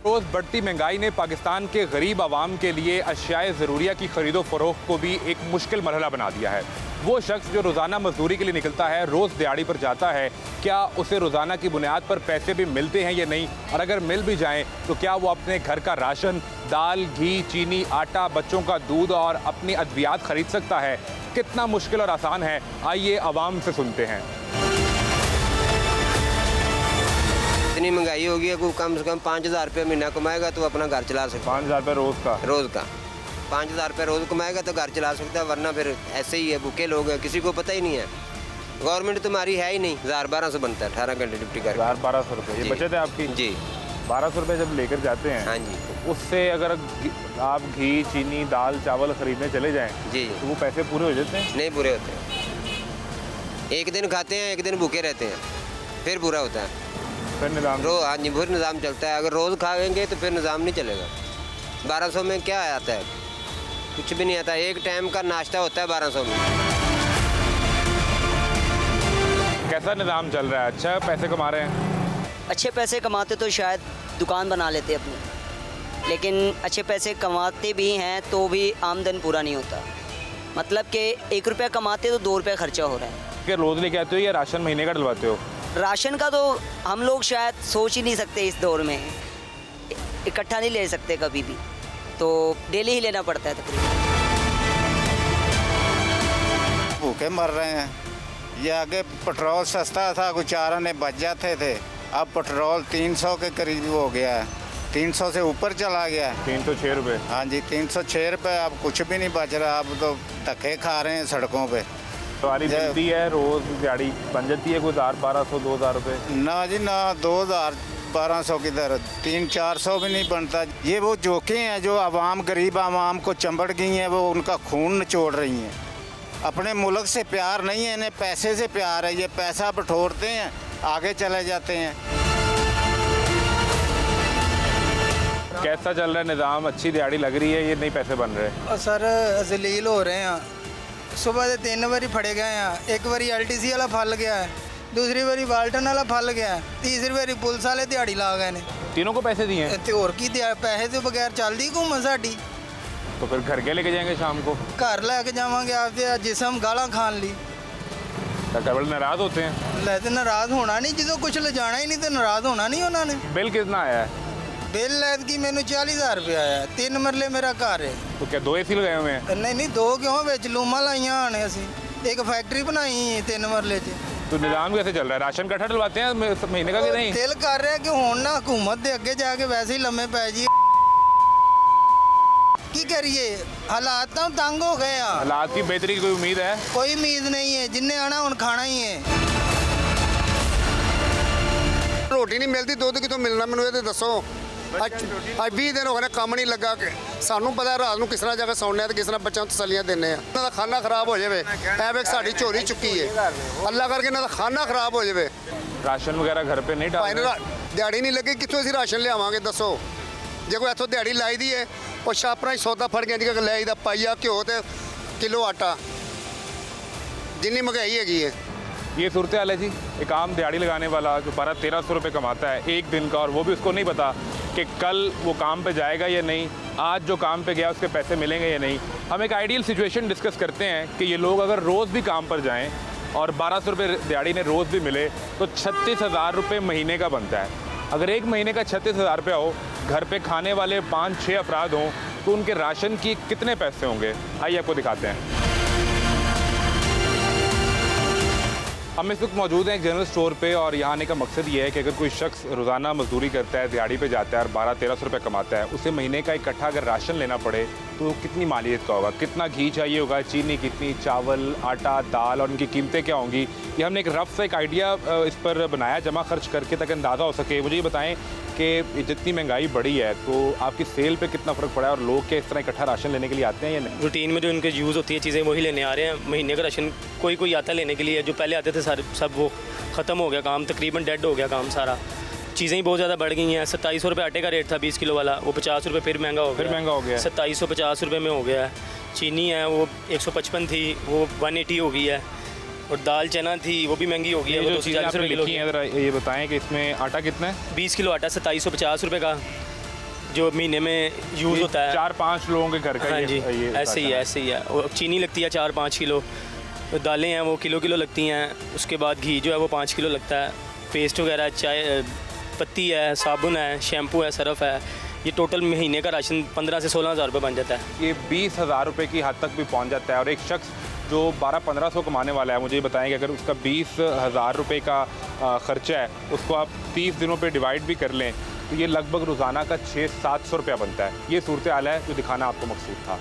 रोज़ बढ़ती महंगाई ने पाकिस्तान के गरीब आवाम के लिए अशियाए ज़रूरिया की खरीदो फरोख्त को भी एक मुश्किल मरहला बना दिया है। वो शख्स जो रोज़ाना मजदूरी के लिए निकलता है, रोज़ दिहाड़ी पर जाता है, क्या उसे रोज़ाना की बुनियाद पर पैसे भी मिलते हैं या नहीं, और अगर मिल भी जाएं तो क्या वो अपने घर का राशन, दाल, घी, चीनी, आटा, बच्चों का दूध और अपनी अद्वियात खरीद सकता है? कितना मुश्किल और आसान है, आइए आवाम से सुनते हैं। इतनी महंगाई हो गई है, कम से कम 5,000 रुपये महीना कमाएगा तो अपना घर चला सकता है। 5,000 रुपये रोज़ का 5,000 रुपये रोज़ कमाएगा तो घर चला सकता है, वरना फिर ऐसे ही है, भूखे लोग हैं, किसी को पता ही नहीं है। गवर्नमेंट तुम्हारी है ही नहीं। 1,000-1,200 बनता है 18 घंटे ड्यूटी कर। 1,000-1,200 रुपये ये बचत है आपकी जी। 1,200 रुपये जब लेकर जाते हैं, हाँ जी, तो उससे अगर आप घी, चीनी, दाल, चावल खरीदने चले जाएं जी, तो वो पैसे पूरे हो जाते हैं? नहीं पूरे होते हैं। एक दिन खाते हैं, एक दिन भूखे रहते हैं, फिर पूरा होता है। फिर निज़ाम हाँ जी, फिर निज़ाम चलता है। अगर रोज़ खाएंगे तो फिर निज़ाम नहीं चलेगा। 1,200 में क्या आता है? कुछ भी नहीं आता। एक टाइम का नाश्ता होता है 1,200 में। कैसा निज़ाम चल रहा है? अच्छा पैसे कमा रहे हैं? अच्छे पैसे कमाते तो शायद दुकान बना लेते अपनी, लेकिन अच्छे पैसे कमाते भी हैं तो भी आमदन पूरा नहीं होता। मतलब कि 1 रुपया कमाते तो 2 रुपये खर्चा हो रहा है। क्या रोज़ लेके आते हो या राशन महीने का डलवाते हो? राशन का तो हम लोग शायद सोच ही नहीं सकते इस दौर में, इकट्ठा नहीं ले सकते कभी भी, तो डेली ही लेना पड़ता है तकरीबन। भूखे मर रहे हैं। ये आगे पेट्रोल सस्ता था, कुछ 4 आने बच जाते थे, अब पेट्रोल 300 के करीब हो गया है, 300 से ऊपर चला गया है। 306 रुपये? हाँ जी, 306 रुपये। अब कुछ भी नहीं बच रहा, अब तो धक्के खा रहे हैं सड़कों पे। सवारी मिलती है रोज़ दिहाड़ी बन जाती है कोई 1,000-1,200 2,000 रुपये? ना जी ना, 2,000-1,200 किधर, 300-400 भी नहीं बनता। ये वो जोकें हैं जो आवाम, गरीब आवाम को चंबड़ गई हैं, वो उनका खून निचोड़ रही हैं। अपने मुल्क से प्यार नहीं है इन्हें, पैसे से प्यार है। ये पैसा बटोरते हैं, आगे चले जाते हैं। कैसा चल रहा है निज़ाम? अच्छी दिहाड़ी लग रही है, ये नहीं पैसे बन रहे? सर जलील हो रहे हैं। सुबह से 3 बारी फड़े गए हैं। एक बारी LTC वाला फल गया है, दूसरी बारी बाल्टन वाला फल गया है, तीसरी बारी पुलिस वाले दिहाड़ी ला गए ने। तीनों को पैसे दिए हैं? तो और की पैसे तो बगैर चलती घूम साड़ी। तो फिर घर के लेके जाएंगे शाम को? घर लेके जावांगे आपसे जिसम गाला खान ली। डबल नाराज़ होते हैं? लेते नाराज़ होना नहीं, जो कुछ ले जाना ही नहीं तो नाराज़ होना नहीं उन्होंने। बिल कितना आया है? बिल लैद की मैंने 40,000 रुपया आया। 3 मरले मेरा घर है। तो क्या 2 AC लगाए हुए हैं? नहीं 2 क्यों, बिच लूमा लाइया आने असी एक फैक्ट्री बनाई 3 मरले च। तो निज़ाम कैसे चल रहा है? राशन इकट्ठा डलवाते हैं महीने का कि नहीं? दिल कर रहा है कि हुण ना हुकूमत दे अगे जाके वैसे ही लम्मे पै जी। की करिए, हालात तो तंग हो गए। हालात की बेहतरी की कोई उम्मीद है? कोई उम्मीद नहीं है, जिन्हें आना हुण खाना ही है। रोटी नहीं मिलती, दुੱਧ कितों मिलना ਮੈਨੂੰ ਇਹ ਤੇ ਦੱਸੋ। ਅੱਜ 20 ਦਿਨ ਹੋ ਗਏ ਨੇ ਕੰਮ ਨਹੀਂ ਲੱਗਾ। ਕਿ ਸਾਨੂੰ ਪਤਾ ਹੈ ਰਾਤ ਨੂੰ ਕਿਸ ਤਰ੍ਹਾਂ ਜਾ ਕੇ ਸੌਂਦੇ ਆ ਤੇ ਕਿਸ ਤਰ੍ਹਾਂ ਬੱਚਿਆਂ ਨੂੰ ਤਸੱਲੀਆਂ ਦਿੰਦੇ ਆ। ਇਹਨਾਂ ਦਾ ਖਾਣਾ ਖਰਾਬ ਹੋ ਜਾਵੇ, ਐ ਵੇਖ ਸਾਡੀ ਚੋਰੀ ਚੁੱਕੀ ਹੈ, ਅੱਲਾ ਕਰਕੇ ਇਹਨਾਂ ਦਾ ਖਾਣਾ ਖਰਾਬ ਹੋ ਜਾਵੇ। राशन वगैरह घर पे नहीं डाल रहे? ਦਿਹਾੜੀ ਨਹੀਂ ਲੱਗੀ, ਕਿੱਥੋਂ ਅਸੀਂ ਰਾਸ਼ਨ ਲਿਆਵਾਂਗੇ ਦੱਸੋ? ਜੇ ਕੋਈ ਇੱਥੋਂ ਦਿਹਾੜੀ ਲਾਈ ਦੀ ਹੈ, ਉਹ ਛਾਪਰਾਂ ਹੀ ਸੌਦਾ ਫੜ ਕੇ ਨਿਕਲ ਲੈ ਆਈਦਾ, ਪਾਈਆ ਘਿਓ ਤੇ ਕਿਲੋ ਆਟਾ, जितनी महंगाई हैगी है। ये सूरत हाल है जी। एक आम दिहाड़ी लगाने वाला जो 1,200-1,300 रुपये कमाता है एक दिन का, और वो भी उसको नहीं पता कि कल वो काम पे जाएगा या नहीं, आज जो काम पे गया उसके पैसे मिलेंगे या नहीं। हम एक आइडियल सिचुएशन डिस्कस करते हैं कि ये लोग अगर रोज़ भी काम पर जाएं और 1,200 रुपये दिहाड़ी ने रोज़ भी मिले तो 36,000 रुपये महीने का बनता है। अगर एक महीने का 36,000 रुपया हो, घर पे खाने वाले 5-6 अफराद हों, तो उनके राशन की कितने पैसे होंगे? आइए आपको दिखाते हैं। हम इस वक्त मौजूद हैं एक जनरल स्टोर पे, और यहाँ आने का मकसद ये है कि अगर कोई शख्स रोज़ाना मजदूरी करता है, दिहाड़ी पे जाता है और 1,200-1,300 रुपये कमाता है, उसे महीने का इकट्ठा अगर राशन लेना पड़े तो कितनी मालियत का होगा, कितना घी चाहिए होगा, चीनी कितनी, चावल, आटा, दाल, और उनकी कीमतें क्या होंगी। ये हमने एक रफ सा एक आइडिया इस पर बनाया जमा खर्च करके, ताकि अंदाज़ा हो सके। मुझे ये बताएं कि जितनी महंगाई बढ़ी है तो आपकी सेल पे कितना फ़र्क पड़ा है, और लोग क्या इस तरह इकट्ठा राशन लेने के लिए आते हैं या नहीं? रूटीन में जो इनके यूज़ होती है चीज़ें वही लेने आ रहे हैं। महीने का राशन कोई आता है लेने के लिए, जो पहले आते थे सारे सब वो ख़त्म हो गया, काम तकरीबन डेड हो गया काम सारा। चीज़ें ही बहुत ज़्यादा बढ़ गई हैं। 2700 रुपये आटे का रेट था 20 किलो वाला, वो 50 रुपये फिर महंगा हो गया, 2750 रुपये में हो गया है। चीनी है वो 155 थी, वो 180 हो गई है। और दाल चना थी वो भी महंगी हो गई है। ये जो चीज़ें आपने लिखी हैं ज़रा ये बताएं कि इसमें आटा कितना है? 20 किलो आटा 2750 रुपये का, जो महीने में यूज़ होता है। 4-5 लोगों के घर का हाँ जी, ये ऐसे ही है, ऐसे ही है। वो चीनी लगती है 4-5 किलो, दालें हैं वो किलो लगती हैं, उसके बाद घी जो है वो 5 किलो लगता है, पेस्ट वगैरह, चाय पत्ती है, साबुन है, शैम्पू है, सरफ है। ये टोटल महीने का राशन 15 से 16 हज़ार रुपये बन जाता है। ये 20,000 रुपये की हद तक भी पहुंच जाता है। और एक शख्स जो 12-1500 कमाने वाला है, मुझे ये बताएं कि अगर उसका 20,000 रुपये का ख़र्चा है, उसको आप 30 दिनों पे डिवाइड भी कर लें तो ये लगभग रोज़ाना का 600-700 रुपया बनता है। ये सूरत हाल है जो दिखाना आपको मकसूद था।